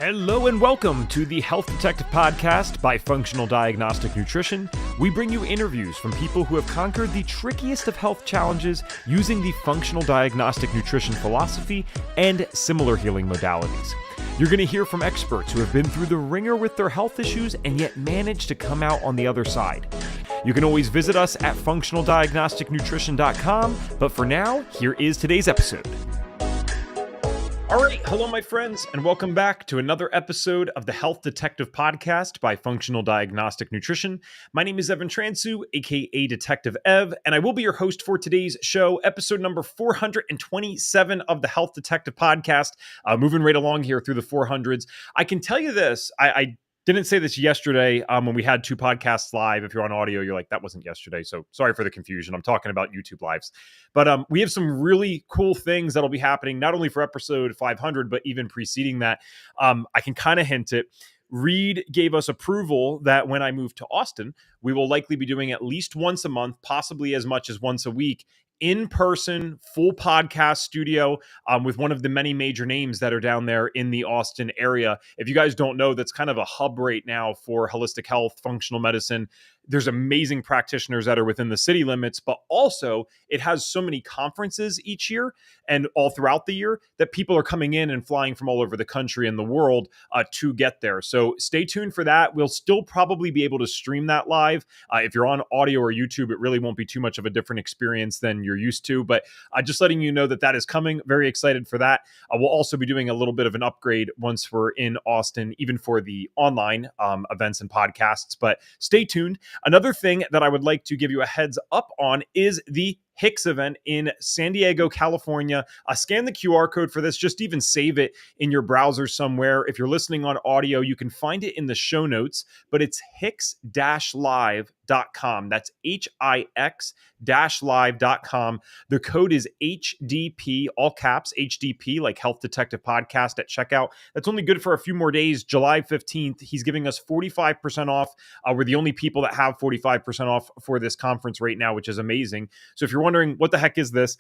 Hello and welcome to the Health Detective Podcast by Functional Diagnostic Nutrition. We bring you interviews from people who have conquered the trickiest of health challenges using the functional diagnostic nutrition philosophy and similar healing modalities. You're going to hear from experts who have been through the ringer with their health issues and yet managed to come out on the other side. You can always visit us at functionaldiagnosticnutrition.com, but for now, here is today's episode. All right, hello my friends, and welcome back to another episode of the Health Detective Podcast by Functional Diagnostic Nutrition. My name is Evan Transu, aka Detective Ev, and I will be your host for today's show, episode number 427 of the Health Detective Podcast. Moving right along here through the 400s. I can tell you this, I didn't say this yesterday when we had two podcasts live. If you're on audio, you're like, that wasn't yesterday. So sorry for the confusion. I'm talking about YouTube lives. But we have some really cool things that'll be happening, not only for episode 500, but even preceding that. I can kind of hint it. Reed gave us approval that when I move to Austin, we will likely be doing at least once a month, possibly as much as once a week, in-person, full podcast studio with one of the many major names that are down there in the Austin area. If you guys don't know, that's kind of a hub right now for holistic health, functional medicine. There's amazing practitioners that are within the city limits, but also it has so many conferences each year and all throughout the year that people are coming in and flying from all over the country and the world to get there. So stay tuned for that. We'll still probably be able to stream that live. If you're on audio or YouTube, it really won't be too much of a different experience than you're used to, but just letting you know that that is coming. Very excited for that. We'll also be doing a little bit of an upgrade once we're in Austin, even for the online events and podcasts, but stay tuned. Another thing that I would like to give you a heads up on is the HICS event in San Diego, California. Scan the QR code for this. Just even save it in your browser somewhere. If you're listening on audio, you can find it in the show notes, but it's HICS-live.com. That's HIX-live.com. The code is HDP, all caps, HDP, like Health Detective Podcast at checkout. That's only good for a few more days. July 15th, he's giving us 45% off. We're the only people that have 45% off for this conference right now, which is amazing. So if you're wondering what the heck is this,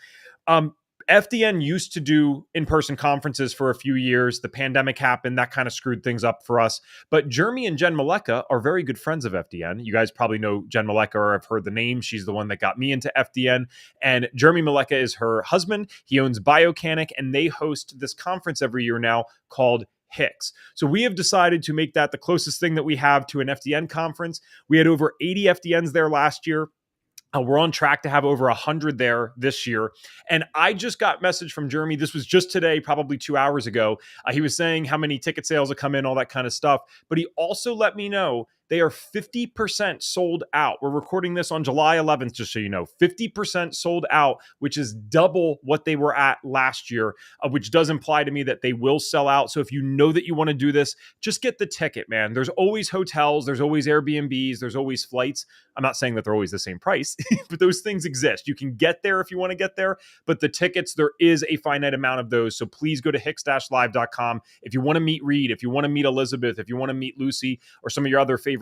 FDN used to do in-person conferences for a few years. The pandemic happened. That kind of screwed things up for us. But Jeremy and Jen Maleka are very good friends of FDN. You guys probably know Jen Maleka or have heard the name. She's the one that got me into FDN. And Jeremy Maleka is her husband. He owns Biocanic, and they host this conference every year now called HICS. So we have decided to make that the closest thing that we have to an FDN conference. We had over 80 FDNs there last year. We're on track to have over 100 there this year. And I just got a message from Jeremy. This was just today, probably 2 hours ago. He was saying how many ticket sales have come in, all that kind of stuff. But he also let me know they are 50% sold out. We're recording this on July 11th, just so you know. 50% sold out, which is double what they were at last year, which does imply to me that they will sell out. So if you know that you want to do this, just get the ticket, man. There's always hotels, there's always Airbnbs, there's always flights. I'm not saying that they're always the same price, but those things exist. You can get there if you want to get there, but the tickets, there is a finite amount of those. So please go to HICS-live.com. If you want to meet Reed, if you want to meet Elizabeth, if you want to meet Lucy or some of your other favorite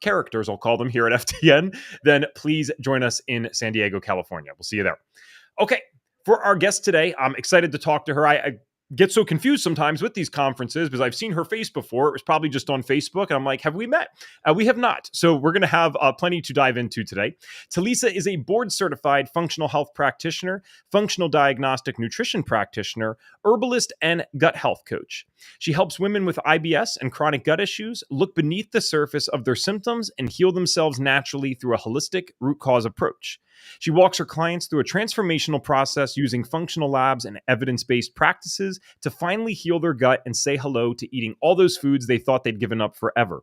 characters, I'll call them, here at FDN, then please join us in San Diego, California. We'll see you there. Okay, for our guest today, I'm excited to talk to her. I get so confused sometimes with these conferences because I've seen her face before. It was probably just on Facebook. And I'm like, have we met? We have not. So we're going to have plenty to dive into today. Talisa is a board certified functional health practitioner, functional diagnostic nutrition practitioner, herbalist, and gut health coach. She helps women with IBS and chronic gut issues look beneath the surface of their symptoms and heal themselves naturally through a holistic root cause approach. She walks her clients through a transformational process using functional labs and evidence-based practices to finally heal their gut and say hello to eating all those foods they thought they'd given up forever.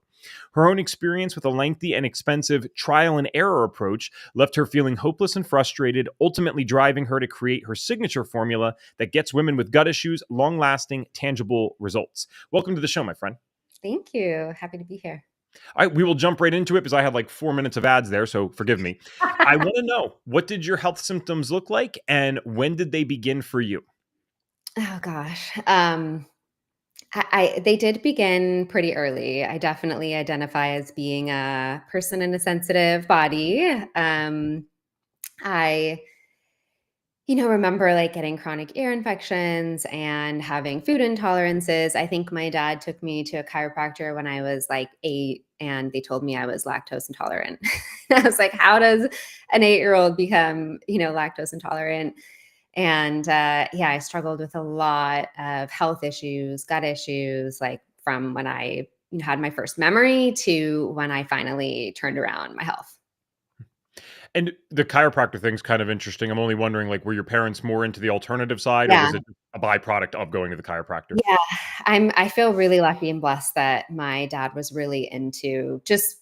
Her own experience with a lengthy and expensive trial and error approach left her feeling hopeless and frustrated, ultimately driving her to create her signature formula that gets women with gut issues long-lasting, tangible results. Welcome to the show, my friend. Thank you. Happy to be here. All right, we will jump right into it because I had like 4 minutes of ads there, so forgive me. I want to know, what did your health symptoms look like and when did they begin for you? Oh gosh. They did begin pretty early. I definitely identify as being a person in a sensitive body. I remember like getting chronic ear infections and having food intolerances. I think my dad took me to a chiropractor when I was like 8 and they told me I was lactose intolerant. I was like, how does an 8-year-old become, lactose intolerant? And yeah, I struggled with a lot of health issues, gut issues, like from when I had my first memory to when I finally turned around my health. And the chiropractor thing's kind of interesting. I'm only wondering, like, were your parents more into the alternative side, or Yeah. was it a byproduct of going to the chiropractor? Yeah, I feel really lucky and blessed that my dad was really into just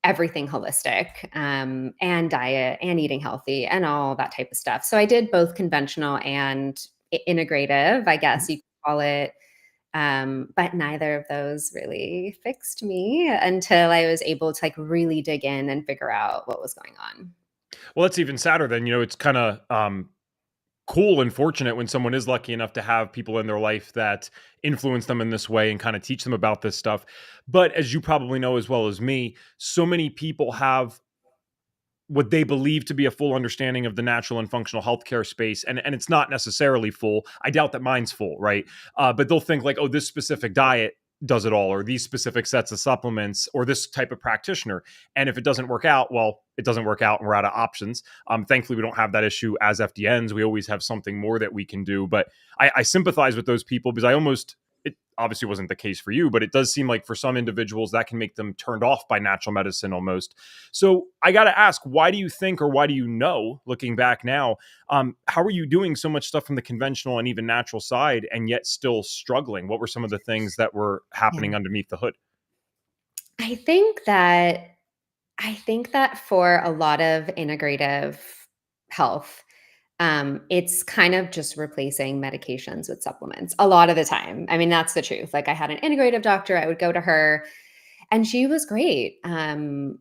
everything holistic, and diet and eating healthy and all that type of stuff. So I did both conventional and integrative, I guess you could call it. But neither of those really fixed me until I was able to like really dig in and figure out what was going on. Well, that's even sadder then. It's kinda, cool and fortunate when someone is lucky enough to have people in their life that influence them in this way and kinda teach them about this stuff. But as you probably know as well as me, so many people have what they believe to be a full understanding of the natural and functional healthcare space, and it's not necessarily full. I doubt that mine's full, right? But they'll think like, oh, this specific diet does it all, or these specific sets of supplements, or this type of practitioner. And if it doesn't work out, well, it doesn't work out, and we're out of options. Thankfully, we don't have that issue as FDNs. We always have something more that we can do. But I sympathize with those people because I almost it obviously wasn't the case for you, but it does seem like for some individuals that can make them turned off by natural medicine almost. So I got to ask, why do you think, or why do you know, looking back now, how are you doing so much stuff from the conventional and even natural side and yet still struggling? What were some of the things that were Yeah. happening underneath the hood? I think that I think that for a lot of integrative health, it's kind of just replacing medications with supplements a lot of the time. I mean, that's the truth. Like I had an integrative doctor, I would go to her and she was great.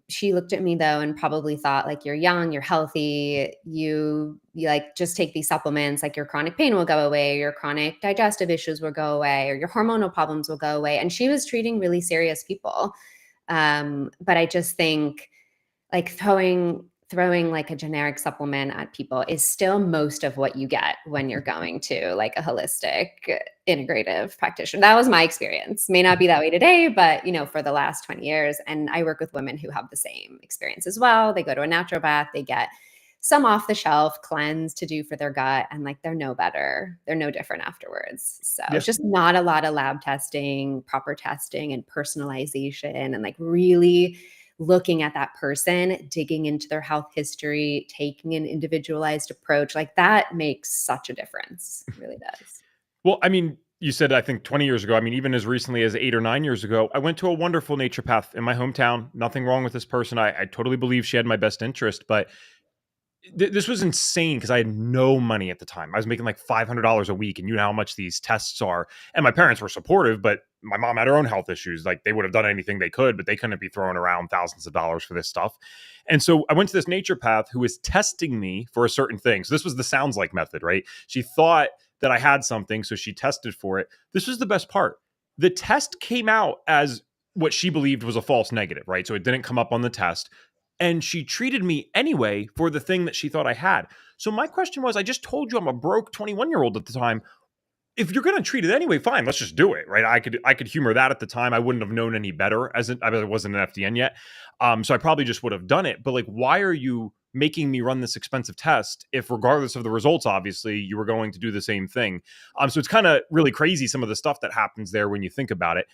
She looked at me though and probably thought like you're young, you're healthy, you like just take these supplements, like your chronic pain will go away, your chronic digestive issues will go away, or your hormonal problems will go away. And she was treating really serious people. But I just think like throwing like a generic supplement at people is still most of what you get when you're going to like a holistic integrative practitioner. That was my experience. May not be that way today, but for the last 20 years. And I work with women who have the same experience as well. They go to a naturopath, they get some off the shelf cleanse to do for their gut, and like they're no better. They're no different afterwards. So Yeah. it's just not a lot of lab testing, proper testing, and personalization, and like really looking at that person, digging into their health history, taking an individualized approach. Like that makes such a difference. It really does. Well, I mean, you said, I think 20 years ago, I mean, even as recently as 8 or 9 years ago, I went to a wonderful naturopath in my hometown. Nothing wrong with this person. I totally believe she had my best interest, but this was insane because I had no money at the time. I was making like $500 a week, and you know how much these tests are. And my parents were supportive, but my mom had her own health issues. Like they would have done anything they could, but they couldn't be throwing around thousands of dollars for this stuff. And so I went to this naturopath who was testing me for a certain thing. So this was the sounds like method, right? She thought that I had something, so she tested for it. This was the best part. The test came out as what she believed was a false negative, right? So it didn't come up on the test, and she treated me anyway for the thing that she thought I had. So my question was, I just told you I'm a broke 21-year-old at the time. If you're going to treat it anyway, fine, let's just do it, right? I could humor that at the time. I wouldn't have known any better I wasn't an FDN yet. So I probably just would have done it. But like, why are you making me run this expensive test if regardless of the results, obviously you were going to do the same thing? So it's kind of really crazy, some of the stuff that happens there when you think about it.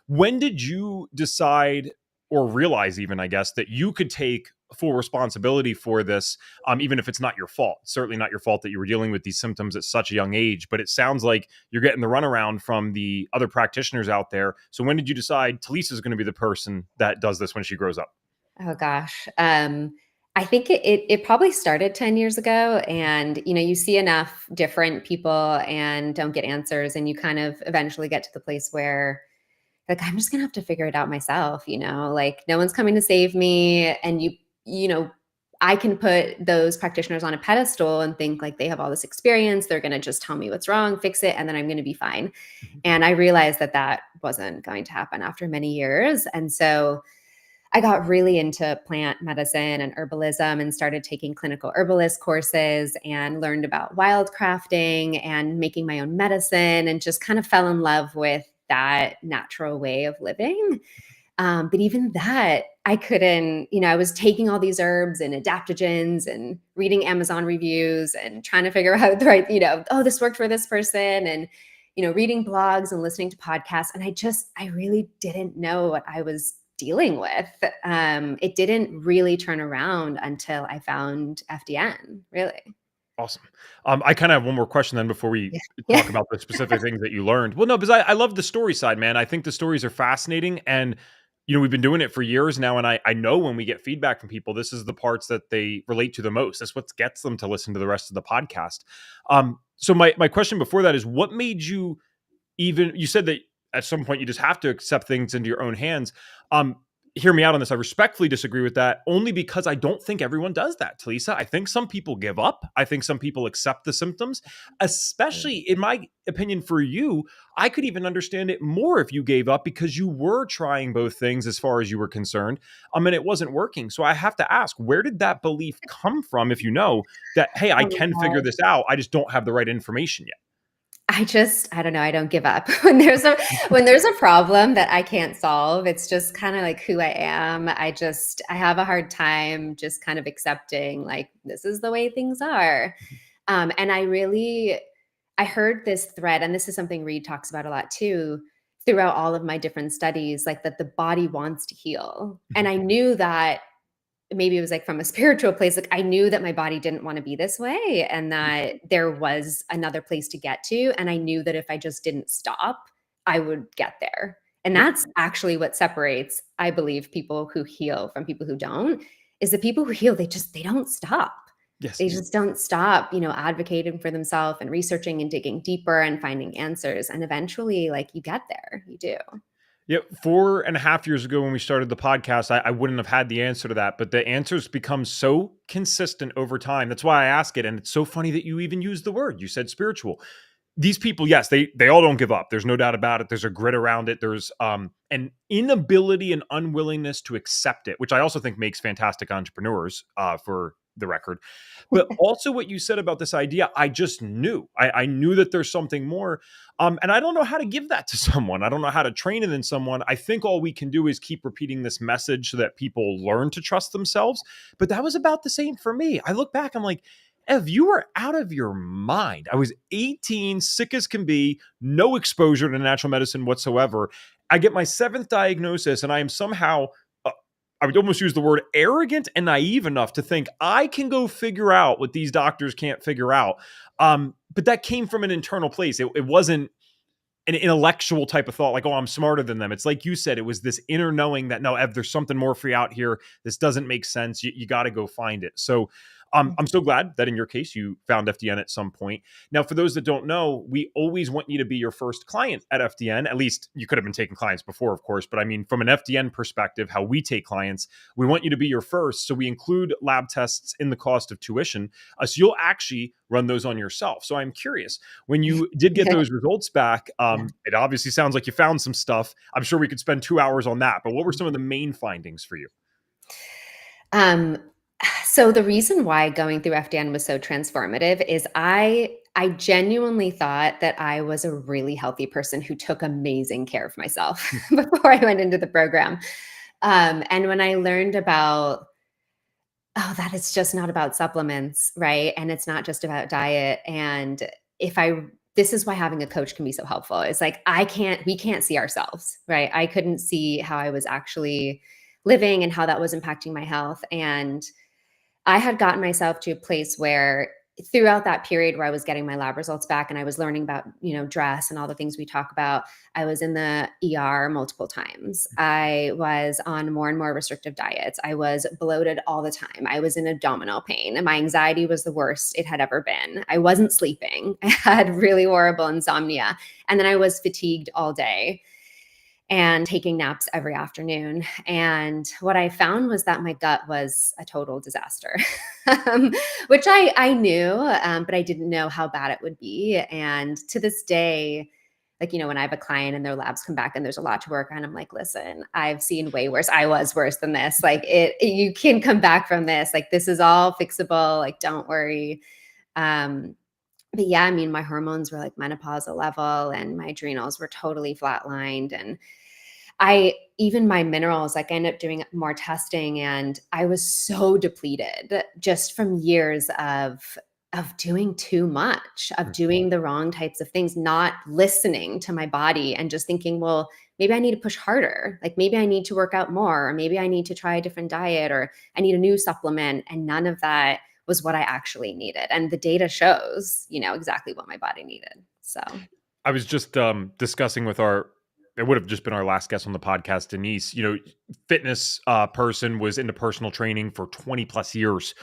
When did you decide or realize even, I guess, that you could take full responsibility for this, even if it's not your fault? Certainly not your fault that you were dealing with these symptoms at such a young age, but it sounds like you're getting the runaround from the other practitioners out there. So when did you decide Talisa is going to be the person that does this when she grows up? Oh gosh. I think it probably started 10 years ago, and you see enough different people and don't get answers, and you kind of eventually get to the place where like I'm just gonna have to figure it out myself, like no one's coming to save me. And you know, I can put those practitioners on a pedestal and think like they have all this experience, they're gonna just tell me what's wrong, fix it, and then I'm gonna be fine. And I realized that that wasn't going to happen after many years. And so I got really into plant medicine and herbalism and started taking clinical herbalist courses and learned about wildcrafting and making my own medicine and just kind of fell in love with that natural way of living. But even that, I couldn't, I was taking all these herbs and adaptogens and reading Amazon reviews and trying to figure out the right, oh, this worked for this person. And, reading blogs and listening to podcasts. And I really didn't know what I was dealing with. It didn't really turn around until I found FDN, really. Awesome. I kind of have one more question then before we Yeah. talk about the specific things that you learned. Well, no, because I love the story side, man. I think the stories are fascinating. And, we've been doing it for years now. And I know when we get feedback from people, this is the parts that they relate to the most. That's what gets them to listen to the rest of the podcast. So my question before that is, what made you you said that at some point you just have to accept things into your own hands. Hear me out on this. I respectfully disagree with that only because I don't think everyone does that, Talisa. I think some people give up. I think some people accept the symptoms, especially in my opinion for you. I could even understand it more if you gave up because you were trying both things as far as you were concerned. And it wasn't working. So I have to ask, where did that belief come from if you know that, hey, I Oh can my figure God. this out. I just don't have the right information yet. I don't know. I don't give up when there's a problem that I can't solve. It's just kind of like who I am. I have a hard time just kind of accepting like this is the way things are. And I heard this thread, and this is something Reed talks about a lot too, throughout all of my different studies, like that the body wants to heal. And I knew that maybe it was like from a spiritual place, like I knew that my body didn't want to be this way and that there was another place to get to. And I knew that if I just didn't stop, I would get there. And Yep. that's actually what separates, I believe, people who heal from people who don't, is the people who heal, they don't stop. Yes. They just don't stop, advocating for themselves and researching and digging deeper and finding answers. And eventually, like you get there, you do. Yeah, 4.5 years ago when we started the podcast, I wouldn't have had the answer to that, but the answers become so consistent over time. That's why I ask it. And it's so funny that you even used the word. You said spiritual. These people, yes, they all don't give up. There's no doubt about it. There's a grit around it. There's an inability and unwillingness to accept it, which I also think makes fantastic entrepreneurs, for the record. But also what you said about this idea, I just knew. I knew that there's something more. And I don't know how to give that to someone. I don't know how to train it in someone. I think all we can do is keep repeating this message so that people learn to trust themselves. But that was about the same for me. I look back, I'm like, Ev, you were out of your mind. I was 18, sick as can be, no exposure to natural medicine whatsoever. I get my seventh diagnosis, and I am somehow, I would almost use the word arrogant and naive enough to think I can go figure out what these doctors can't figure out. But that came from an internal place. It wasn't an intellectual type of thought, like, oh, I'm smarter than them. It's like you said, it was this inner knowing that, no, Ev, there's something more for you out here. This doesn't make sense. You got to go find it. So I'm so glad that in your case, you found FDN at some point. Now, for those that don't know, we always want you to be your first client at FDN. At least you could have been taking clients before, of course. But I mean, from an FDN perspective, how we take clients, we want you to be your first. So we include lab tests in the cost of tuition. So you'll actually run those on yourself. So I'm curious, when you did get those results back, it obviously sounds like you found some stuff. I'm sure we could spend 2 hours on that. But what were some of the main findings for you? Um, so the reason why going through FDN was so transformative is I genuinely thought that I was a really healthy person who took amazing care of myself before I went into the program. And when I learned about, oh, that it's just not about supplements, right? And it's not just about diet. And this is why having a coach can be so helpful. It's like, we can't see ourselves, right? I couldn't see how I was actually living and how that was impacting my health. And I had gotten myself to a place where throughout that period where I was getting my lab results back and I was learning about, dress and all the things we talk about, I was in the ER multiple times. I was on more and more restrictive diets. I was bloated all the time. I was in abdominal pain and my anxiety was the worst it had ever been. I wasn't sleeping. I had really horrible insomnia. And then I was fatigued all day and taking naps every afternoon. And what I found was that my gut was a total disaster, which I knew, but I didn't know how bad it would be. And to this day, like, when I have a client and their labs come back and there's a lot to work on, I'm like, listen, I've seen way worse. I was worse than this. Like you can come back from this. Like this is all fixable. Like, don't worry. But yeah, I mean, my hormones were like menopausal level and my adrenals were totally flatlined. And even my minerals, like I ended up doing more testing and I was so depleted just from years of doing too much, of doing the wrong types of things, not listening to my body and just thinking, well, maybe I need to push harder. Like maybe I need to work out more, or maybe I need to try a different diet, or I need a new supplement. And none of that was what I actually needed. And the data shows, exactly what my body needed. So I was just discussing with it would have just been our last guest on the podcast, Denise, fitness person, was into personal training for 20 plus years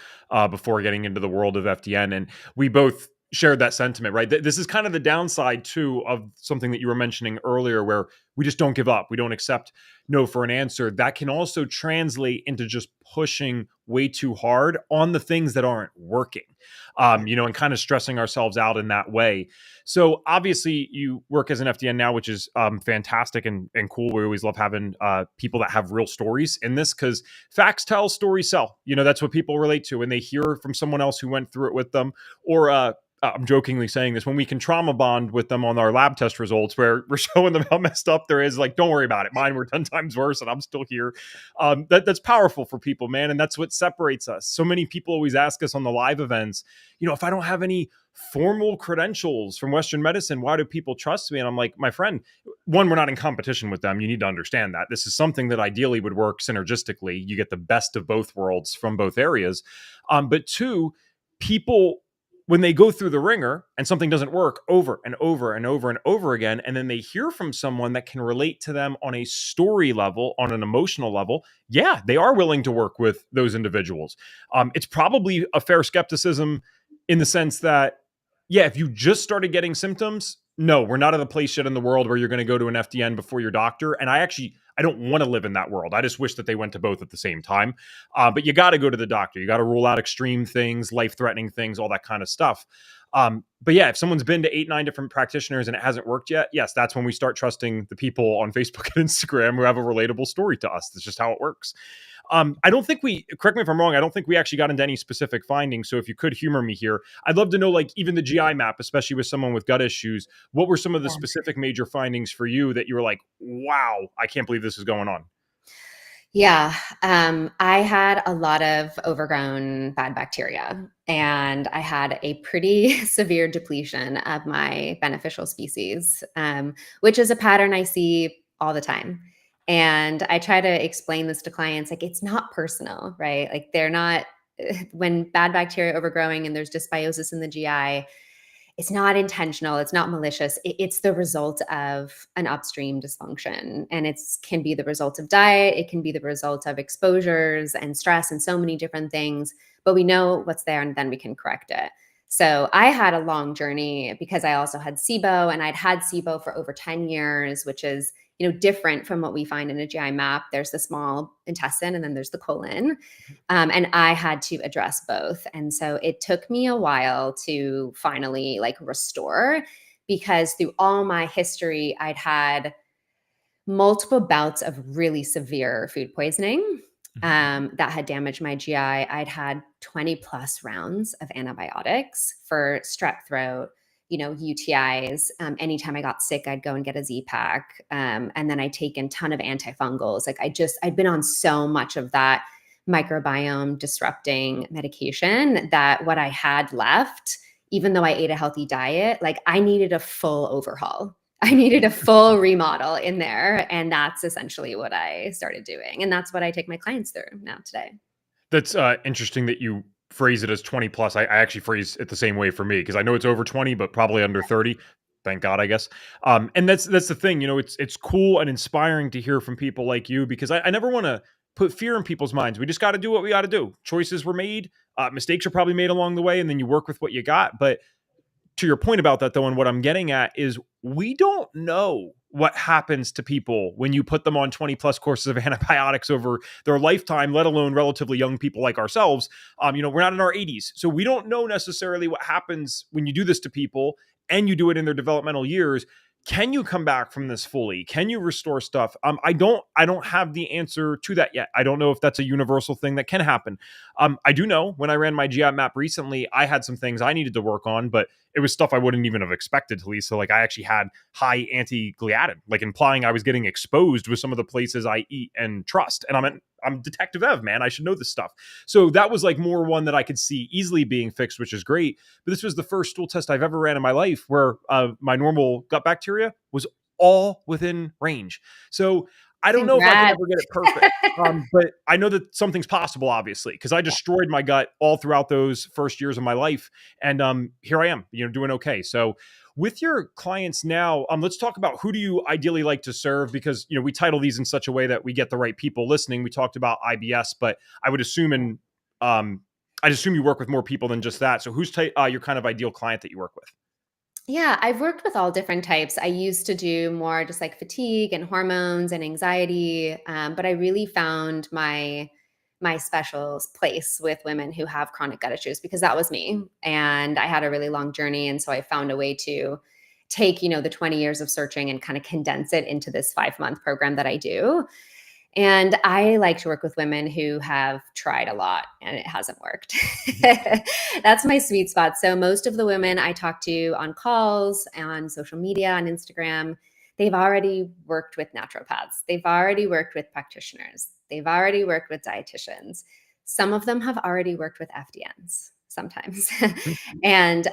before getting into the world of FDN. And we both shared that sentiment, right? This is kind of the downside too of something that you were mentioning earlier, where we just don't give up. We don't accept no for an answer. That can also translate into just pushing way too hard on the things that aren't working, and kind of stressing ourselves out in that way. So obviously you work as an FDN now, which is fantastic and cool. We always love having people that have real stories in this, because facts tell, stories sell. That's what people relate to when they hear from someone else who went through it with them. Or I'm jokingly saying this, when we can trauma bond with them on our lab test results, where we're showing them how messed up there is, like, don't worry about it. Mine were 10 times worse and I'm still here. That's powerful for people, man. And that's what separates us. So many people always ask us on the live events, if I don't have any formal credentials from Western medicine, why do people trust me? And I'm like, my friend, one, we're not in competition with them. You need to understand that this is something that ideally would work synergistically. You get the best of both worlds from both areas. But two, people, when they go through the ringer and something doesn't work over and over and over and over again, and then they hear from someone that can relate to them on a story level, on an emotional level, yeah, they are willing to work with those individuals. It's probably a fair skepticism in the sense that, yeah, if you just started getting symptoms, no, we're not at a place yet in the world where you're going to go to an FDN before your doctor. And I don't want to live in that world. I just wish that they went to both at the same time. But you got to go to the doctor. You got to rule out extreme things, life-threatening things, all that kind of stuff. But yeah, if someone's been to 8, 9 different practitioners and it hasn't worked yet, yes, that's when we start trusting the people on Facebook and Instagram who have a relatable story to us. That's just how it works. I don't think correct me if I'm wrong, I don't think we actually got into any specific findings. So if you could humor me here, I'd love to know, like, even the GI map, especially with someone with gut issues, what were some of the specific major findings for you that you were like, wow, I can't believe this is going on? Yeah, I had a lot of overgrown bad bacteria, and I had a pretty severe depletion of my beneficial species, which is a pattern I see all the time. And I try to explain this to clients, like, it's not personal, right? Like, they're not, when bad bacteria overgrowing and there's dysbiosis in the GI, it's not intentional, it's not malicious. It's the result of an upstream dysfunction, and it's can be the result of diet, it can be the result of exposures and stress and so many different things, but we know what's there and then we can correct it. So I had a long journey because I also had SIBO, and I'd had SIBO for over 10 years, which is, different from what we find in a GI map. There's the small intestine and then there's the colon. And I had to address both. And so it took me a while to finally restore, because through all my history, I'd had multiple bouts of really severe food poisoning that had damaged my GI. I'd had 20 plus rounds of antibiotics for strep throat, UTIs. Anytime I got sick, I'd go and get a Z-Pack. And then I'd taken a ton of antifungals. I'd been on so much of that microbiome disrupting medication that what I had left, even though I ate a healthy diet, I needed a full overhaul. I needed a full remodel in there. And that's essentially what I started doing. And that's what I take my clients through now today. That's interesting that you phrase it as 20 plus. I actually phrase it the same way for me, because I know it's over 20, but probably under 30. Thank God, I guess. And that's the thing. It's cool and inspiring to hear from people like you, because I never want to put fear in people's minds. We just got to do what we got to do. Choices were made. Mistakes are probably made along the way, and then you work with what you got. But to your point about that, though, and what I'm getting at is, we don't know what happens to people when you put them on 20 plus courses of antibiotics over their lifetime, let alone relatively young people like ourselves. We're not in our 80s. So we don't know necessarily what happens when you do this to people and you do it in their developmental years. can you come back from this fully? Can you restore stuff? I don't have the answer to that yet. I don't know if that's a universal thing that can happen. I do know when I ran my GI map recently, I had some things I needed to work on, but it was stuff I wouldn't even have expected, Talisa. Like I actually had high anti-gliadin, like implying I was getting exposed with some of the places I eat and trust. And I'm Detective Ev, man. I should know this stuff. So that was like more one that I could see easily being fixed, which is great. But this was the first stool test I've ever ran in my life where my normal gut bacteria was all within range. So I don't know if I can Congrats. ever get it perfect. But I know that something's possible, obviously, because I destroyed my gut all throughout those first years of my life. And here I am, doing okay. So with your clients now, let's talk about who do you ideally like to serve? Because, we title these in such a way that we get the right people listening. We talked about IBS, but I would assume I'd assume you work with more people than just that. So who's your kind of ideal client that you work with? Yeah, I've worked with all different types. I used to do more just like fatigue and hormones and anxiety, but I really found my special place with women who have chronic gut issues because that was me, and I had a really long journey, and so I found a way to take the 20 years of searching and kind of condense it into this 5-month program that I do. And I like to work with women who have tried a lot and it hasn't worked. That's my sweet spot. So most of the women I talk to on calls, on social media, on Instagram, they've already worked with naturopaths. They've already worked with practitioners. They've already worked with dietitians. Some of them have already worked with FDNs sometimes. And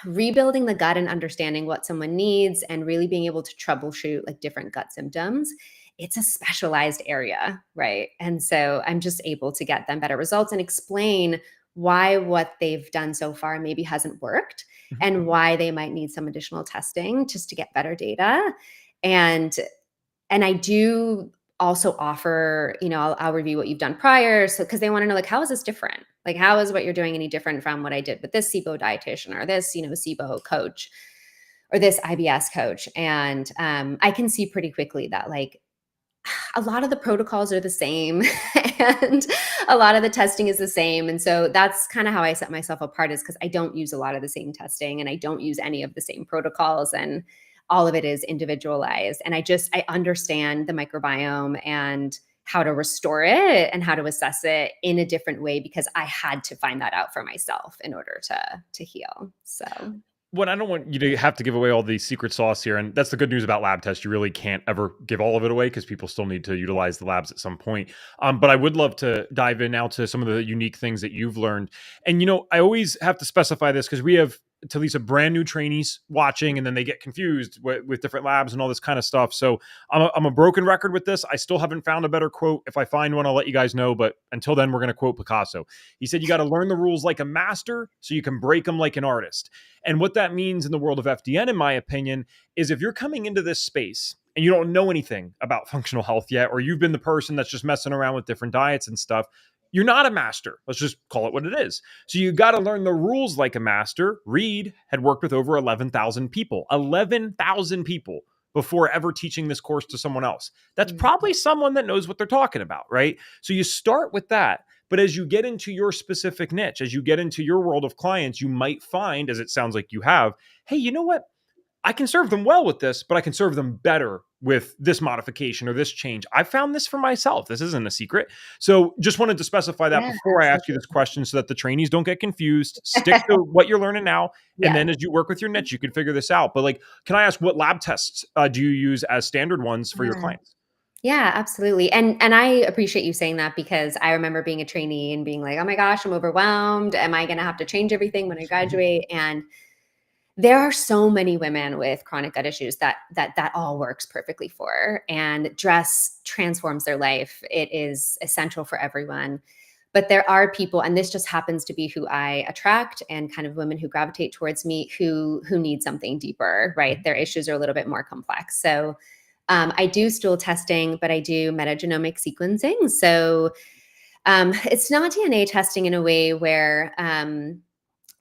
rebuilding the gut and understanding what someone needs and really being able to troubleshoot like different gut symptoms, it's a specialized area, right? And so I'm just able to get them better results and explain why what they've done so far maybe hasn't worked and why they might need some additional testing just to get better data. And I do also offer, I'll review what you've done prior. So, because they want to know, like, how is this different? Like, how is what you're doing any different from what I did with this SIBO dietitian or this, SIBO coach or this IBS coach? And I can see pretty quickly that, like, a lot of the protocols are the same and a lot of the testing is the same. And so that's kind of how I set myself apart, is because I don't use a lot of the same testing and I don't use any of the same protocols, and all of it is individualized. And I understand the microbiome and how to restore it and how to assess it in a different way because I had to find that out for myself in order to heal. So What I don't want you to have to give away all the secret sauce here, and that's the good news about lab tests. You really can't ever give all of it away because people still need to utilize the labs at some point. But I would love to dive in now to some of the unique things that you've learned. And I always have to specify this because we have Talisa brand new trainees watching, and then they get confused with different labs and all this kind of stuff. So I'm a broken record with this. I still haven't found a better quote. If I find one, I'll let you guys know. But until then, we're going to quote Picasso. He said, "You got to learn the rules like a master so you can break them like an artist." And what that means in the world of FDN, in my opinion, is if you're coming into this space and you don't know anything about functional health yet, or you've been the person that's just messing around with different diets and stuff, you're not a master. Let's just call it what it is. So you got to learn the rules like a master. Reed had worked with over 11,000 people before ever teaching this course to someone else. That's probably someone that knows what they're talking about, right? So you start with that. But as you get into your specific niche, as you get into your world of clients, you might find, as it sounds like you have, hey, you know what? I can serve them well with this, but I can serve them better with this modification or this change. I found this for myself. This isn't a secret. So just wanted to specify that yeah, before I ask you this question so that the trainees don't get confused. Stick to what you're learning now. And yeah. then as you work with your niche, you can figure this out. But can I ask what lab tests do you use as standard ones for your Yeah. clients? Yeah, absolutely. And I appreciate you saying that because I remember being a trainee and being like, "Oh my gosh, I'm overwhelmed. Am I going to have to change everything when I graduate?" And there are so many women with chronic gut issues that all works perfectly for, and dress transforms their life. It is essential for everyone. But there are people, and this just happens to be who I attract and kind of women who gravitate towards me who need something deeper, right? Their issues are a little bit more complex. So I do stool testing, but I do metagenomic sequencing. So it's not DNA testing in a way where,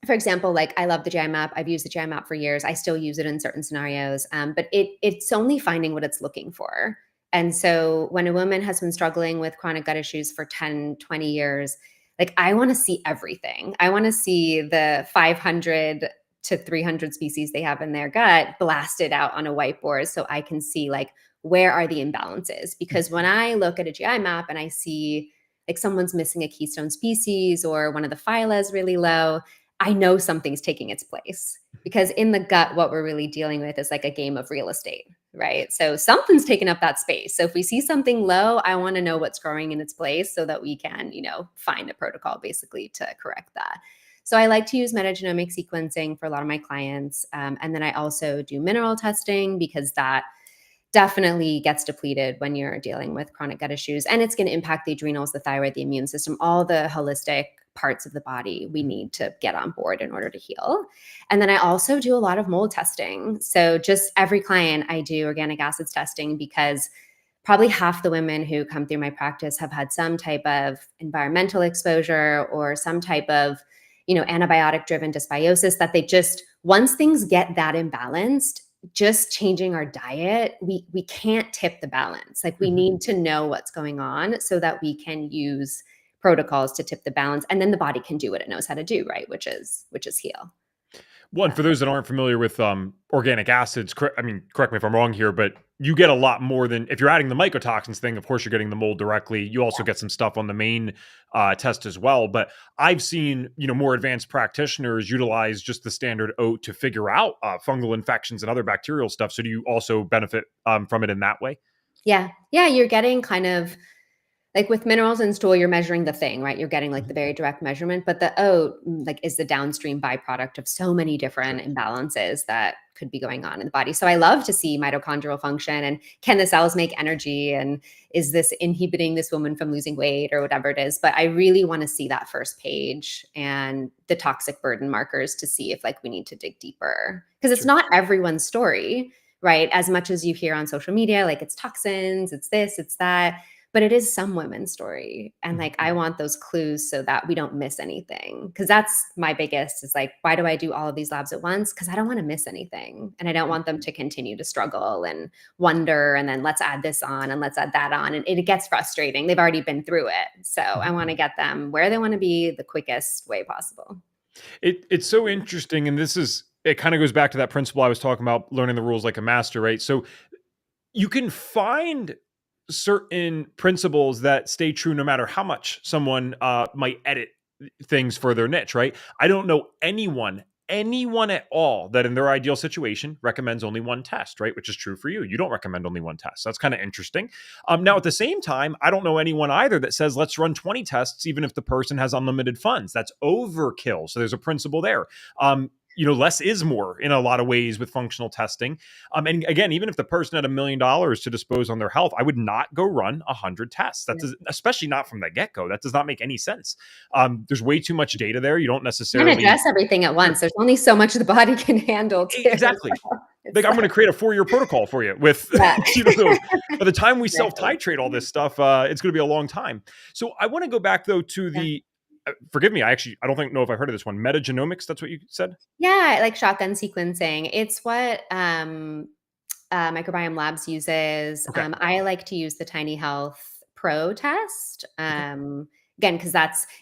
for example, like I love the GI map. I've used the GI map for years. I still use it in certain scenarios, but it's only finding what it's looking for. And so when a woman has been struggling with chronic gut issues for 10, 20 years, like I want to see everything. I want to see the 500 to 300 species they have in their gut blasted out on a whiteboard so I can see like, where are the imbalances? Because when I look at a GI map and I see like someone's missing a keystone species or one of the phyla is really low, I know something's taking its place. Because in the gut, what we're really dealing with is like a game of real estate, right? So something's taking up that space. So if we see something low, I want to know what's growing in its place so that we can, find a protocol basically to correct that. So I like to use metagenomic sequencing for a lot of my clients. And then I also do mineral testing because that definitely gets depleted when you're dealing with chronic gut issues. And it's going to impact the adrenals, the thyroid, the immune system, all the holistic parts of the body we need to get on board in order to heal. And then I also do a lot of mold testing. So just every client I do organic acids testing because probably half the women who come through my practice have had some type of environmental exposure or some type of, antibiotic driven dysbiosis that they just, once things get that imbalanced, just changing our diet, we can't tip the balance. Like we need to know what's going on so that we can use protocols to tip the balance, and then the body can do what it knows how to do, right? Which is heal. Well, and for those that aren't familiar with organic acids, correct me if I'm wrong here, but you get a lot more than if you're adding the mycotoxins thing. Of course, you're getting the mold directly. You also get some stuff on the main test as well. But I've seen more advanced practitioners utilize just the standard oat to figure out fungal infections and other bacterial stuff. So do you also benefit from it in that way? Yeah, you're getting kind of like with minerals in stool, you're measuring the thing, right? You're getting like the very direct measurement, but the oat like is the downstream byproduct of so many different imbalances that could be going on in the body. So I love to see mitochondrial function and can the cells make energy and is this inhibiting this woman from losing weight or whatever it is. But I really want to see that first page and the toxic burden markers to see if like we need to dig deeper because it's not everyone's story, right? As much as you hear on social media, like it's toxins, it's this, it's that. But it is some women's story. And like, I want those clues so that we don't miss anything. Cause that's my biggest is like, why do I do all of these labs at once? Cause I don't want to miss anything. And I don't want them to continue to struggle and wonder, and then let's add this on and let's add that on. And it gets frustrating. They've already been through it. So I want to get them where they want to be the quickest way possible. It's so interesting. And it kind of goes back to that principle I was talking about, learning the rules like a master, right? So you can find certain principles that stay true no matter how much someone might edit things for their niche, right? I don't know anyone at all that in their ideal situation recommends only one test, right? Which is true for you. You don't recommend only one test. That's kind of interesting. Now, at the same time, I don't know anyone either that says, let's run 20 tests, even if the person has unlimited funds. That's overkill. So there's a principle there. Less is more in a lot of ways with functional testing. And again, even if the person had $1 million to dispose on their health, I would not go run 100 tests. Especially not from the get-go. That does not make any sense. There's way too much data there. You don't necessarily address everything at once. There's only so much the body can handle too. Exactly. Like I'm going to create a 4-year protocol for you with, by the time we self-titrate all this stuff, it's going to be a long time. So I want to go back though to the, forgive me, I don't know if I heard of this one. Metagenomics, that's what you said? Yeah, like shotgun sequencing. It's what Microbiome Labs uses. Okay. I like to use the Tiny Health Pro test. Again, because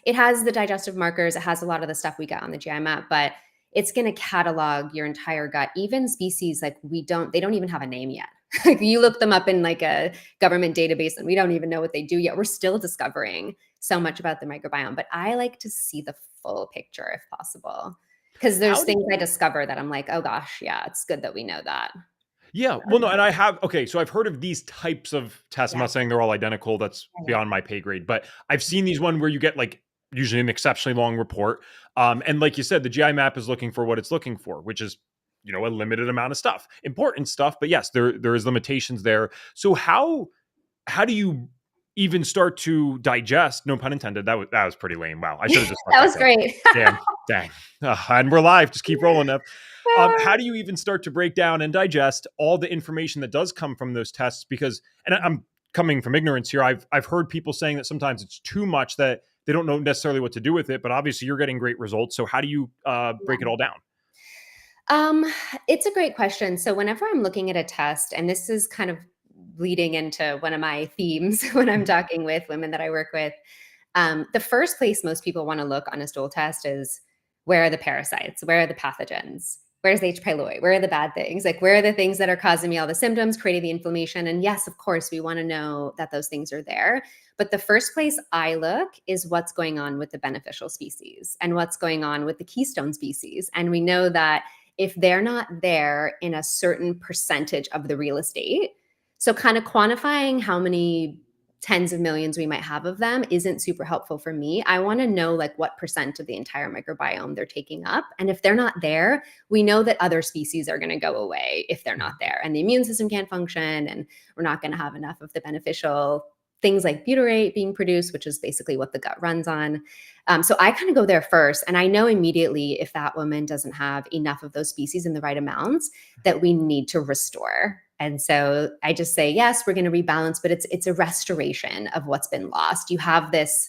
it has the digestive markers. It has a lot of the stuff we get on the GI map, but it's going to catalog your entire gut, even species like they don't even have a name yet. Like you look them up in like a government database and we don't even know what they do yet. We're still discovering so much about the microbiome, but I like to see the full picture if possible. Because there's things I discover that I'm like, oh gosh, yeah, it's good that we know that. Yeah. Well, no, and so I've heard of these types of tests. I'm not saying they're all identical. That's beyond my pay grade, but I've seen these one where you get like usually an exceptionally long report. And like you said, the GI map is looking for what it's looking for, which is, a limited amount of stuff, important stuff, but yes, there is limitations there. So how do you even start to digest? No pun intended. That was pretty lame. Wow. I should have just, that was great. Dang. And we're live. Just keep rolling up. How do you even start to break down and digest all the information that does come from those tests? Because, and I'm coming from ignorance here, I've heard people saying that sometimes it's too much that they don't know necessarily what to do with it, but obviously you're getting great results. So how do you break it all down? It's a great question. So whenever I'm looking at a test, and this is kind of leading into one of my themes when I'm talking with women that I work with, the first place most people want to look on a stool test is Where are the parasites? Where are the pathogens? Where's the H. pylori? Where are the bad things? Like, where are the things that are causing me all the symptoms, creating the inflammation? And yes, of course, we want to know that those things are there. But the first place I look is what's going on with the beneficial species and what's going on with the keystone species. And we know that if they're not there in a certain percentage of the real estate, so kind of quantifying how many tens of millions we might have of them isn't super helpful for me. I want to know like what percent of the entire microbiome they're taking up. And if they're not there, we know that other species are going to go away if they're not there. And the immune system can't function, and we're not going to have enough of the beneficial things like butyrate being produced, which is basically what the gut runs on. So I kind of go there first. And I know immediately if that woman doesn't have enough of those species in the right amounts, that we need to restore. And so I just say, yes, we're going to rebalance, but it's a restoration of what's been lost. You have this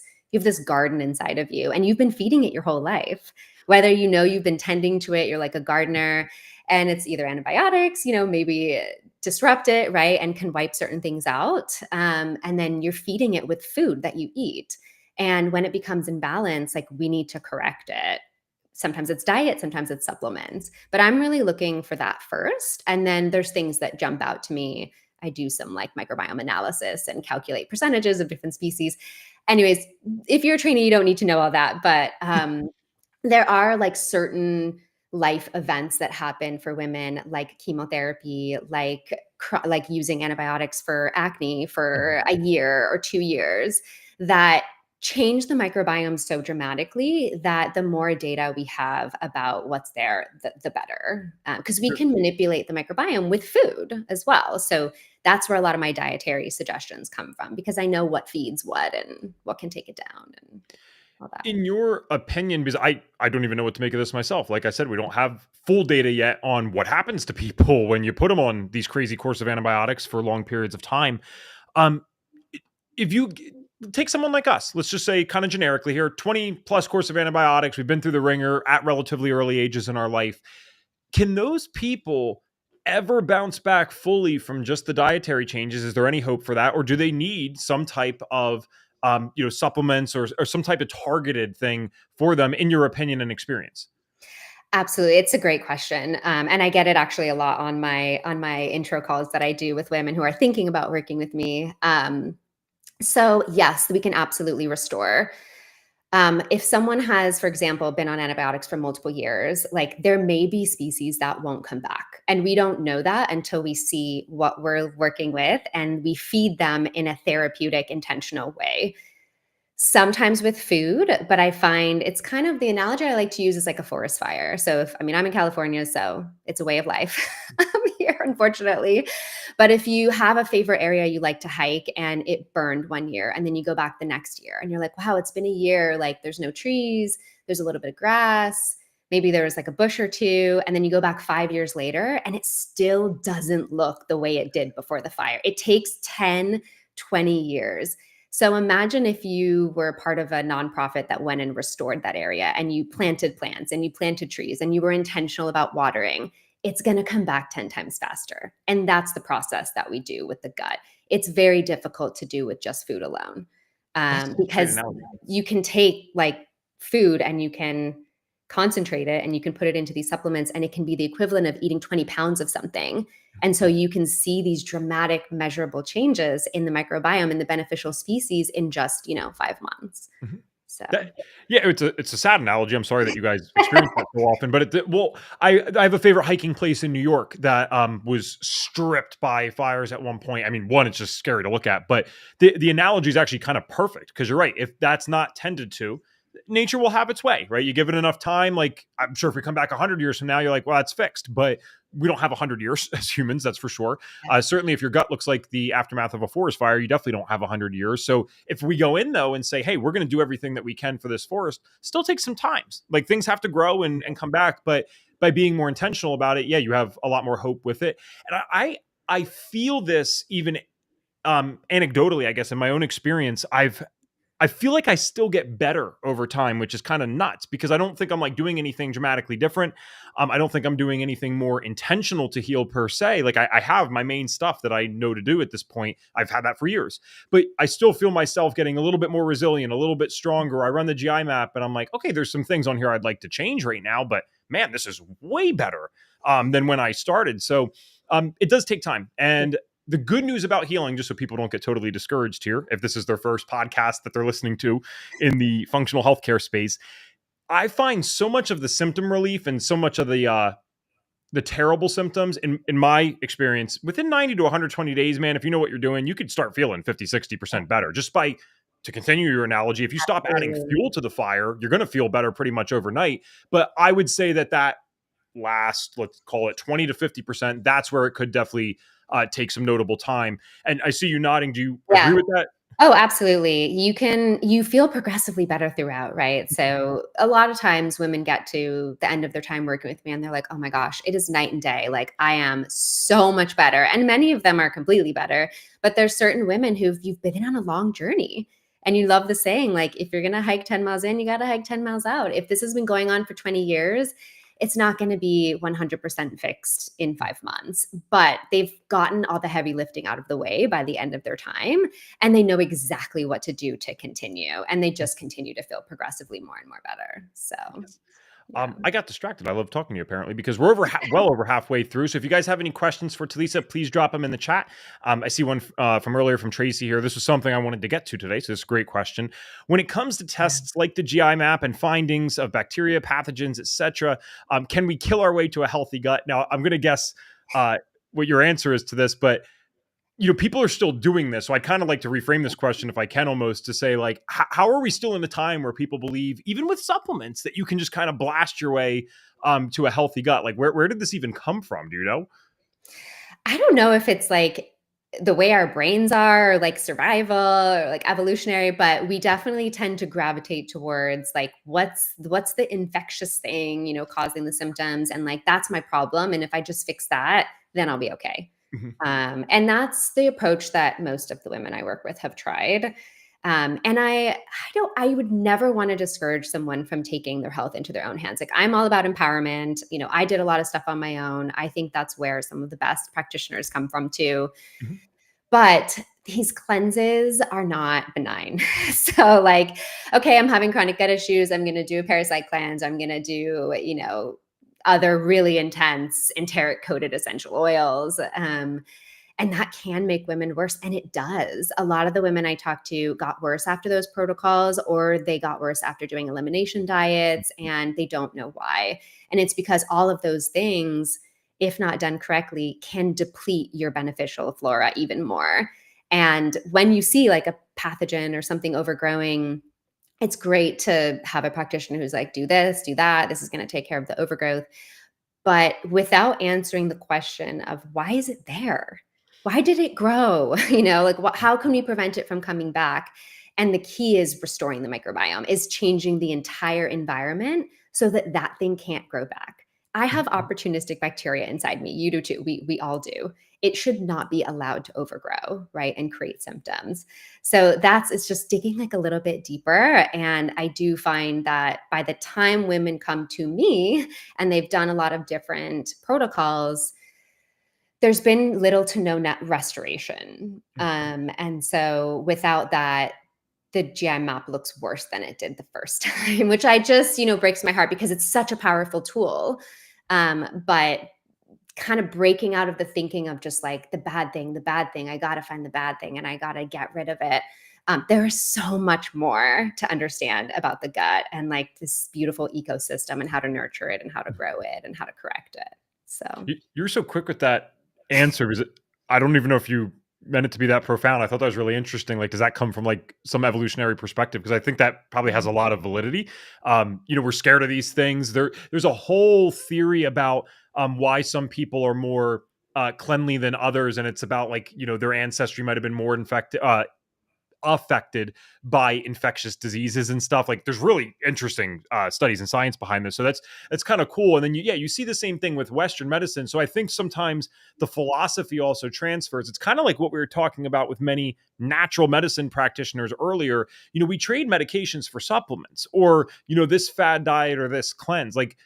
garden inside of you, and you've been feeding it your whole life. Whether you know you've been tending to it, you're like a gardener, and it's either antibiotics, maybe disrupt it, right, and can wipe certain things out. And then you're feeding it with food that you eat. And when it becomes imbalanced, like we need to correct it. Sometimes it's diet, sometimes it's supplements, but I'm really looking for that first. And then there's things that jump out to me. I do some like microbiome analysis and calculate percentages of different species. Anyways, if you're a trainee, you don't need to know all that, but there are like certain life events that happen for women, like chemotherapy, like using antibiotics for acne for a year or 2 years, that change the microbiome so dramatically that the more data we have about what's there, the better. Because we can manipulate the microbiome with food as well. So that's where a lot of my dietary suggestions come from, because I know what feeds what and what can take it down and all that. In your opinion, because I don't even know what to make of this myself. Like I said, we don't have full data yet on what happens to people when you put them on these crazy course of antibiotics for long periods of time. If you take someone like us, let's just say kind of generically here, 20 plus course of antibiotics, we've been through the ringer at relatively early ages in our life. Can those people ever bounce back fully from just the dietary changes? Is there any hope for that? Or do they need some type of supplements or some type of targeted thing for them, in your opinion and experience? Absolutely. It's a great question. And I get it actually a lot on my intro calls that I do with women who are thinking about working with me. So yes, we can absolutely restore. If someone has, for example, been on antibiotics for multiple years, like there may be species that won't come back. And we don't know that until we see what we're working with and we feed them in a therapeutic, intentional way. Sometimes with food, but I find it's kind of the analogy I like to use is like a forest fire. So I'm in California, so it's a way of life here, unfortunately. But if you have a favorite area you like to hike and it burned one year, and then you go back the next year and you're like, wow, it's been a year. Like there's no trees, there's a little bit of grass, maybe there was like a bush or two. And then you go back 5 years later and it still doesn't look the way it did before the fire. It takes 10, 20 years. So imagine if you were part of a nonprofit that went and restored that area and you planted plants and you planted trees and you were intentional about watering. It's going to come back 10 times faster. And that's the process that we do with the gut. It's very difficult to do with just food alone, because you can take like food and you can concentrate it and you can put it into these supplements, and it can be the equivalent of eating 20 pounds of something. And so you can see these dramatic measurable changes in the microbiome and the beneficial species in just, 5 months. Mm-hmm. So it's a sad analogy. I'm sorry that you guys experience that so often, but I have a favorite hiking place in New York that was stripped by fires at one point. I mean, one, it's just scary to look at, but the analogy is actually kind of perfect, because you're right. If that's not tended to, nature will have its way, right? You give it enough time. Like I'm sure if we come back 100 years from now, you're like, well, that's fixed, but we don't have 100 years as humans, that's for sure. Certainly if your gut looks like the aftermath of a forest fire, you definitely don't have 100 years. So if we go in though and say, hey, we're going to do everything that we can for this forest, still takes some time. Like things have to grow and come back, but by being more intentional about it, yeah, you have a lot more hope with it. And I feel this even anecdotally, I guess, in my own experience. I feel like I still get better over time, which is kind of nuts because I don't think I'm like doing anything dramatically different. I don't think I'm doing anything more intentional to heal per se. Like I have my main stuff that I know to do at this point. I've had that for years, but I still feel myself getting a little bit more resilient, a little bit stronger. I run the GI map and I'm like, okay, there's some things on here I'd like to change right now, but man, this is way better than when I started. So it does take time. And the good news about healing, just so people don't get totally discouraged here, if this is their first podcast that they're listening to in the functional healthcare space, I find so much of the symptom relief and so much of the terrible symptoms in my experience within 90 to 120 days, man, if you know what you're doing, you could start feeling 50, 60% better just by, to continue your analogy, if you stop adding fuel to the fire, you're going to feel better pretty much overnight. But I would say that last, let's call it 20 to 50%, that's where it could definitely take some notable time. And I see you nodding. Do you agree with that? Oh, absolutely. You feel progressively better throughout, right? So a lot of times women get to the end of their time working with me and they're like, oh my gosh, it is night and day. Like I am so much better. And many of them are completely better, but there's certain women you've been on a long journey. And you love the saying, like, if you're going to hike 10 miles in, you got to hike 10 miles out. If this has been going on for 20 years, it's not going to be 100% fixed in 5 months, but they've gotten all the heavy lifting out of the way by the end of their time. And they know exactly what to do to continue. And they just continue to feel progressively more and more better. So, yeah. I got distracted. I love talking to you apparently because we're well over halfway through. So if you guys have any questions for Talisa, please drop them in the chat. I see one from earlier from Tracy here. This was something I wanted to get to today. So this is a great question. When it comes to tests like the GI map and findings of bacteria, pathogens, etc., can we kill our way to a healthy gut? Now I'm going to guess what your answer is to this, but people are still doing this. So I kind of like to reframe this question, if I can, almost to say, like, how are we still in a time where people believe, even with supplements, that you can just kind of blast your way to a healthy gut? Like, where did this even come from? Do you know? I don't know if it's like the way our brains are, or like survival or like evolutionary, but we definitely tend to gravitate towards like what's the infectious thing, causing the symptoms, and like that's my problem. And if I just fix that, then I'll be okay. And that's the approach that most of the women I work with have tried. And I would never want to discourage someone from taking their health into their own hands. Like I'm all about empowerment. I did a lot of stuff on my own. I think that's where some of the best practitioners come from too. Mm-hmm. But these cleanses are not benign. So like, okay, I'm having chronic gut issues. I'm going to do a parasite cleanse. I'm going to do, other really intense enteric coated essential oils. And that can make women worse. And it does. A lot of the women I talked to got worse after those protocols, or they got worse after doing elimination diets, and they don't know why. And it's because all of those things, if not done correctly, can deplete your beneficial flora even more. And when you see like a pathogen or something overgrowing, it's great to have a practitioner who's like, do this, do that. This is going to take care of the overgrowth. But without answering the question of why is it there? Why did it grow? How can we prevent it from coming back? And the key is restoring the microbiome, is changing the entire environment so that that thing can't grow back. I have opportunistic bacteria inside me. You do too. We all do. It should not be allowed to overgrow, right, and create symptoms. So it's just digging like a little bit deeper. And I do find that by the time women come to me and they've done a lot of different protocols, there's been little to no net restoration. And so without that, the GI map looks worse than it did the first time, which I just, breaks my heart because it's such a powerful tool. But kind of breaking out of the thinking of just like the bad thing, I got to find the bad thing and I got to get rid of it. There is so much more to understand about the gut and like this beautiful ecosystem and how to nurture it and how to grow it and how to correct it. So You're so quick with that answer. I don't even know if you meant it to be that profound. I thought that was really interesting. Like, does that come from like some evolutionary perspective? Because I think that probably has a lot of validity. We're scared of these things. There's a whole theory about why some people are more cleanly than others, and it's about like their ancestry might have been more infected, affected by infectious diseases and stuff. Like there's really interesting studies and science behind this. So that's kind of cool. And then you see the same thing with Western medicine. So I think sometimes the philosophy also transfers. It's kind of like what we were talking about with many natural medicine practitioners earlier. We trade medications for supplements or, this fad diet or this cleanse. Like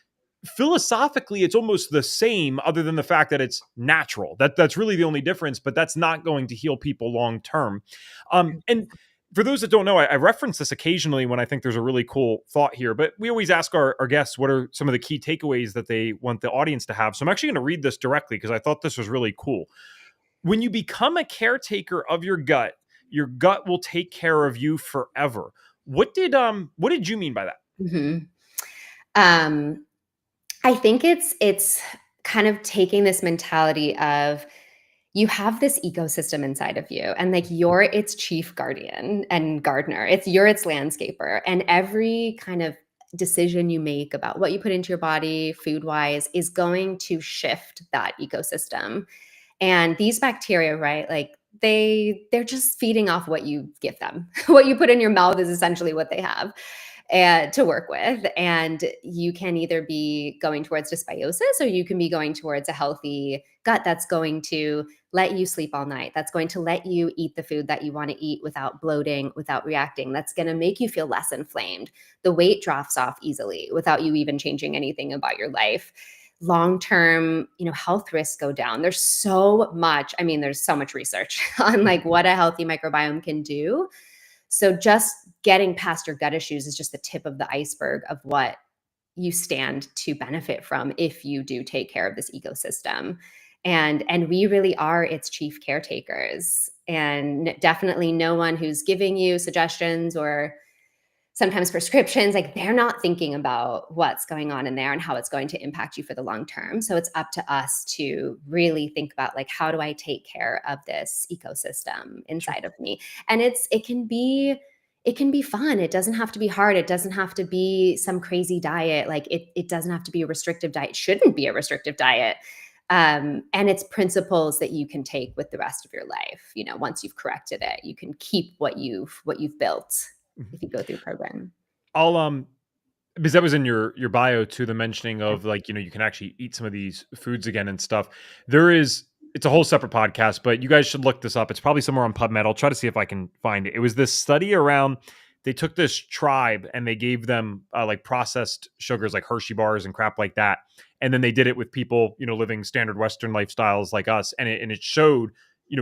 philosophically it's almost the same other than the fact that it's natural. That's really the only difference, but that's not going to heal people long term. And for those that don't know, I reference this occasionally when I think there's a really cool thought here, but we always ask our guests what are some of the key takeaways that they want the audience to have. So I'm actually going to read this directly because I thought this was really cool. When you become a caretaker of your gut will take care of you forever. What did you mean by that? Mm-hmm. I think it's kind of taking this mentality of you have this ecosystem inside of you and like you're its chief guardian and gardener. You're its landscaper, and every kind of decision you make about what you put into your body food wise is going to shift that ecosystem. And these bacteria, right? Like they're just feeding off what you give them. What you put in your mouth is essentially what they have and to work with. And you can either be going towards dysbiosis or you can be going towards a healthy gut that's going to let you sleep all night. That's going to let you eat the food that you want to eat without bloating, without reacting. That's going to make you feel less inflamed. The weight drops off easily without you even changing anything about your life. Long-term, health risks go down. There's so much research on like what a healthy microbiome can do. So just getting past your gut issues is just the tip of the iceberg of what you stand to benefit from if you do take care of this ecosystem. And we really are its chief caretakers. And definitely no one who's giving you suggestions or sometimes prescriptions, like they're not thinking about what's going on in there and how it's going to impact you for the long term. So it's up to us to really think about like, how do I take care of this ecosystem inside of me? And it can be fun. It doesn't have to be hard. It doesn't have to be some crazy diet. Like it doesn't have to be a restrictive diet. It shouldn't be a restrictive diet. And it's principles that you can take with the rest of your life. Once you've corrected it, you can keep what you've built if you go through program. I'll because that was in your bio too, the mentioning of like, you can actually eat some of these foods again and stuff. It's a whole separate podcast, but you guys should look this up. It's probably somewhere on PubMed. I'll try to see if I can find it. It was this study around, they took this tribe and they gave them like processed sugars like Hershey bars and crap like that. And then they did it with people, living standard Western lifestyles like us. And it showed,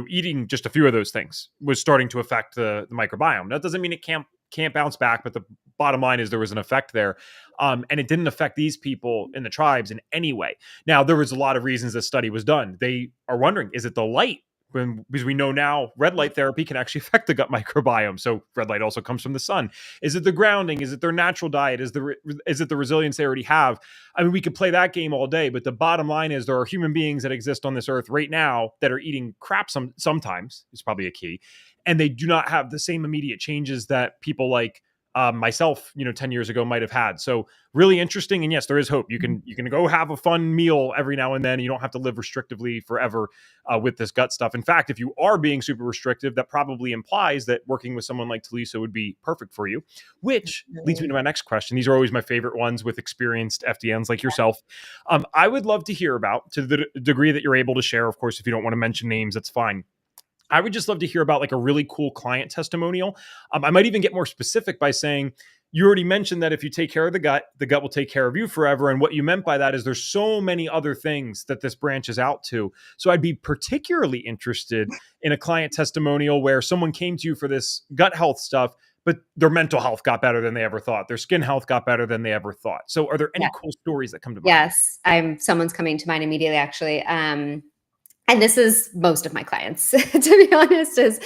eating just a few of those things was starting to affect the microbiome. That doesn't mean it can't bounce back, but the bottom line is there was an effect there. And it didn't affect these people in the tribes in any way. Now, there was a lot of reasons this study was done. They are wondering, is it the light? Because we know now red light therapy can actually affect the gut microbiome. So red light also comes from the sun. Is it the grounding? Is it their natural diet? Is it the resilience they already have? I mean, we could play that game all day, but the bottom line is there are human beings that exist on this earth right now that are eating crap sometimes, is probably a key. And they do not have the same immediate changes that people like myself, 10 years ago might have had. So really interesting. And yes, there is hope. You can go have a fun meal every now and then. You don't have to live restrictively forever with this gut stuff. In fact, if you are being super restrictive, that probably implies that working with someone like Talisa would be perfect for you, which leads me to my next question. These are always my favorite ones with experienced FDNs like yourself. I would love to hear about, to the degree that you're able to share. Of course, if you don't want to mention names, that's fine. I would just love to hear about like a really cool client testimonial. I might even get more specific by saying, you already mentioned that if you take care of the gut will take care of you forever. And what you meant by that is there's so many other things that this branches out to. So I'd be particularly interested in a client testimonial where someone came to you for this gut health stuff, but their mental health got better than they ever thought. Their skin health got better than they ever thought. So are there any cool stories that come to mind? Yes, someone's coming to mind immediately, actually. And this is most of my clients, to be honest, is,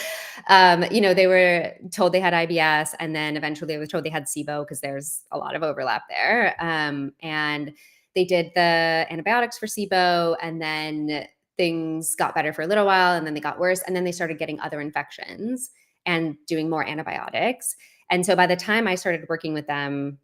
they were told they had IBS, and then eventually they were told they had SIBO because there's a lot of overlap there. And they did the antibiotics for SIBO, and then things got better for a little while, and then they got worse, and then they started getting other infections and doing more antibiotics. And so by the time I started working with them,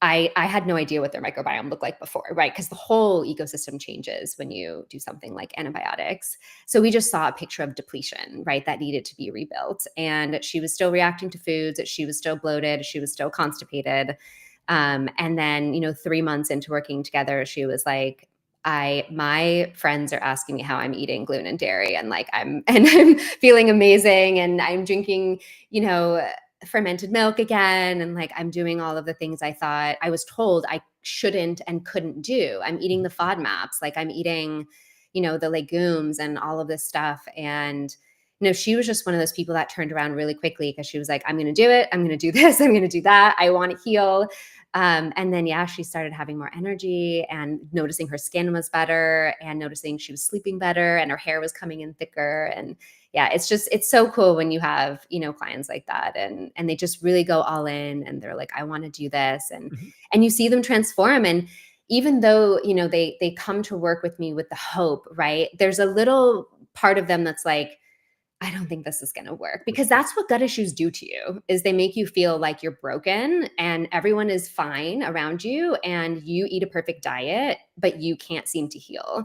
I had no idea what their microbiome looked like before, right? Because the whole ecosystem changes when you do something like antibiotics. So we just saw a picture of depletion, right? That needed to be rebuilt. And she was still reacting to foods, she was still bloated, she was still constipated. And then, 3 months into working together, she was like, my friends are asking me how I'm eating gluten and dairy, and like I'm feeling amazing, and I'm drinking, fermented milk again, and like I'm doing all of the things I thought I was told I shouldn't and couldn't do. I'm eating the FODMAPs, like I'm eating, the legumes and all of this stuff. And she was just one of those people that turned around really quickly, because she was like, I'm going to do it. I'm going to do this. I'm going to do that. I want to heal. And then, yeah, she started having more energy and noticing her skin was better and noticing she was sleeping better and her hair was coming in thicker. And yeah, it's so cool when you have, clients like that, and they just really go all in, and they're like, I want to do this. And you see them transform. And even though, they come to work with me with the hope, right? There's a little part of them that's like, I don't think this is going to work, because that's what gut issues do to you, is they make you feel like you're broken and everyone is fine around you and you eat a perfect diet, but you can't seem to heal.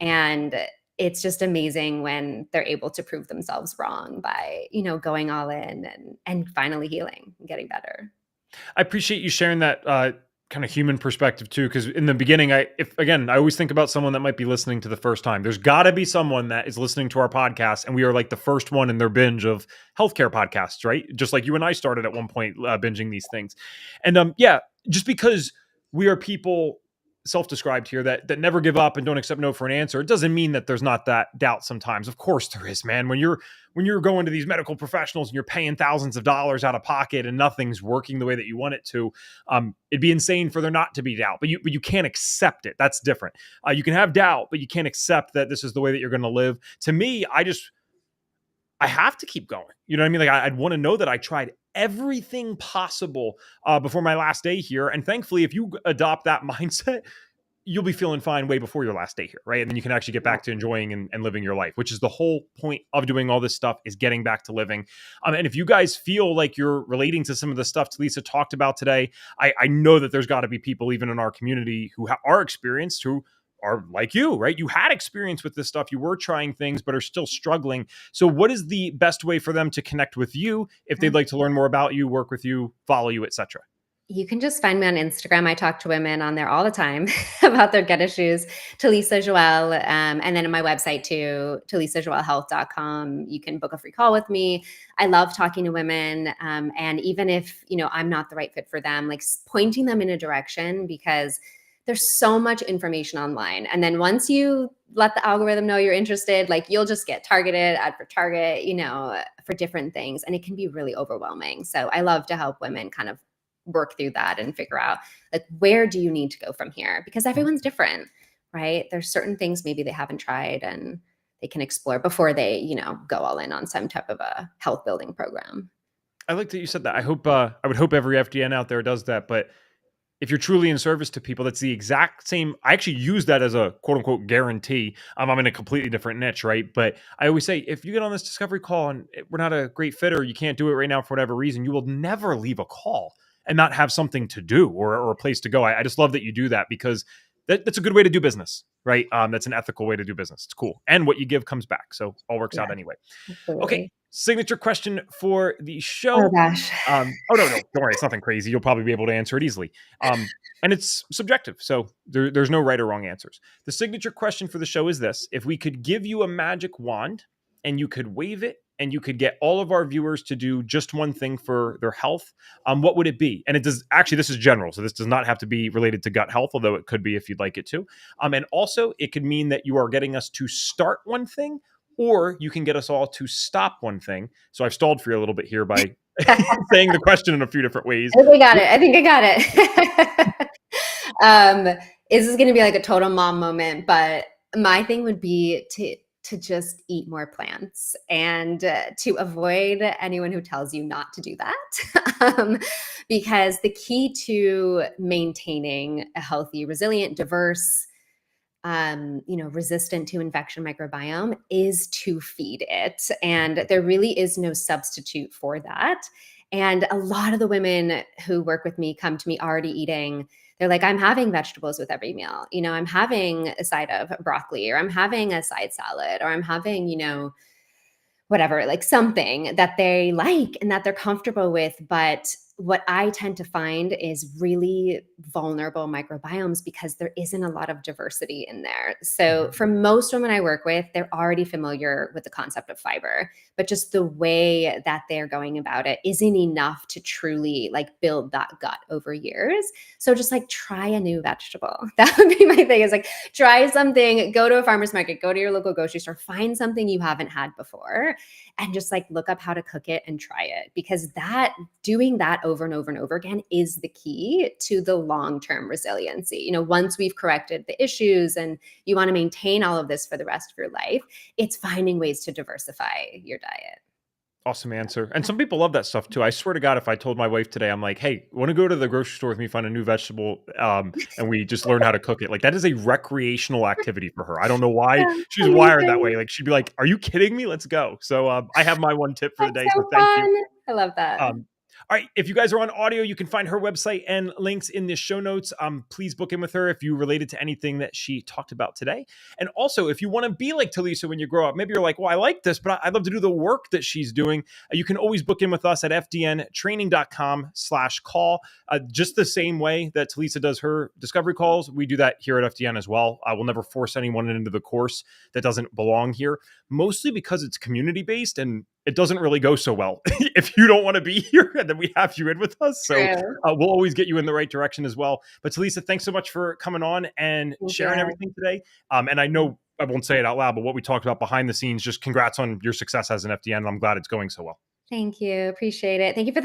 And it's just amazing when they're able to prove themselves wrong by, going all in and finally healing and getting better. I appreciate you sharing that kind of human perspective too, because in the beginning, I always think about someone that might be listening to the first time. There's got to be someone that is listening to our podcast, and we are like the first one in their binge of healthcare podcasts, right? Just like you and I started at one point binging these things, and just because we are people self-described here that never give up and don't accept no for an answer, it doesn't mean that there's not that doubt sometimes. Of course there is, man. When you're going to these medical professionals and you're paying thousands of dollars out of pocket and nothing's working the way that you want it to, it'd be insane for there not to be doubt. But you can't accept it. That's different. You can have doubt, but you can't accept that this is the way that you're going to live. To me, I have to keep going. You know what I mean? Like I'd want to know that I tried everything possible before my last day here. And thankfully, if you adopt that mindset, you'll be feeling fine way before your last day here, right? And then you can actually get back to enjoying and living your life, which is the whole point of doing all this stuff, is getting back to living. And if you guys feel like you're relating to some of the stuff Talisa talked about today, I know that there's got to be people even in our community who are experienced, who are like you, right? You had experience with this stuff. You were trying things, but are still struggling. So what is the best way for them to connect with you if they'd like to learn more about you, work with you, follow you, etc.? You can just find me on Instagram. I talk to women on there all the time about their gut issues, Talisa Joelle. And then on my website too, talisajoellehealth.com. You can book a free call with me. I love talking to women. And even if, I'm not the right fit for them, like pointing them in a direction, because there's so much information online. And then once you let the algorithm know you're interested, like you'll just get targeted, ad for target, for different things. And it can be really overwhelming. So I love to help women kind of work through that and figure out, like, where do you need to go from here? Because everyone's different, right? There's certain things maybe they haven't tried and they can explore before they, go all in on some type of a health building program. I like that you said that. I would hope every FDN out there does that. But if you're truly in service to people, that's the exact same. I actually use that as a quote unquote guarantee. I'm in a completely different niche, right? But I always say, if you get on this discovery call and we're not a great fit, or you can't do it right now for whatever reason, you will never leave a call and not have something to do or a place to go. I just love that you do that, because that's a good way to do business, right? That's an ethical way to do business. It's cool. And what you give comes back. So all works out anyway. Absolutely. Okay. Signature question for the show. Oh gosh. No, don't worry. It's nothing crazy. You'll probably be able to answer it easily. And it's subjective. So there's no right or wrong answers. The signature question for the show is this: if we could give you a magic wand and you could wave it and you could get all of our viewers to do just one thing for their health, what would it be? And it does actually, this is general. So this does not have to be related to gut health, although it could be if you'd like it to. And also it could mean that you are getting us to start one thing, or you can get us all to stop one thing. So I've stalled for you a little bit here by saying the question in a few different ways. I think I got it. This is going to be like a total mom moment, but my thing would be to just eat more plants and to avoid anyone who tells you not to do that. Because the key to maintaining a healthy, resilient, diverse, resistant to infection microbiome is to feed it. And there really is no substitute for that. And a lot of the women who work with me come to me already eating. They're like, I'm having vegetables with every meal. I'm having a side of broccoli, or I'm having a side salad, or I'm having, whatever, like something that they like and that they're comfortable with. But what I tend to find is really vulnerable microbiomes because there isn't a lot of diversity in there. So for most women I work with, they're already familiar with the concept of fiber, but just the way that they're going about it isn't enough to truly like build that gut over years. So just like try a new vegetable. That would be my thing, is like try something, go to a farmer's market, go to your local grocery store, find something you haven't had before, and just like look up how to cook it and try it, because doing that over and over and over again is the key to the long-term resiliency. Once we've corrected the issues and you want to maintain all of this for the rest of your life, it's finding ways to diversify your diet. Awesome answer. And some people love that stuff too. I swear to God, if I told my wife today, I'm like, hey, want to go to the grocery store with me, find a new vegetable, and we just learn how to cook it. Like that is a recreational activity for her. I don't know why Yeah, she's wired that amazing. way. Like she'd be like, are you kidding me? Let's go. So I have my one tip for the That's day. So so thank you. fun. I love that. All right. If you guys are on audio, you can find her website and links in the show notes. Please book in with her if you related to anything that she talked about today. And also, if you want to be like Talisa when you grow up, maybe you're like, well, I like this, but I'd love to do the work that she's doing. You can always book in with us at fdntraining.com/call. Just the same way that Talisa does her discovery calls, we do that here at FDN as well. We'll never force anyone into the course that doesn't belong here, mostly because it's community-based and it doesn't really go so well if you don't want to be here, and then we have you in with us. So True. we'll always get you in the right direction as well. But Talisa, thanks so much for coming on and Thank sharing you. everything today. And I know I won't say it out loud, but what we talked about behind the scenes, just congrats on your success as an FDN. And I'm glad it's going so well. Thank you. Appreciate it. Thank you for the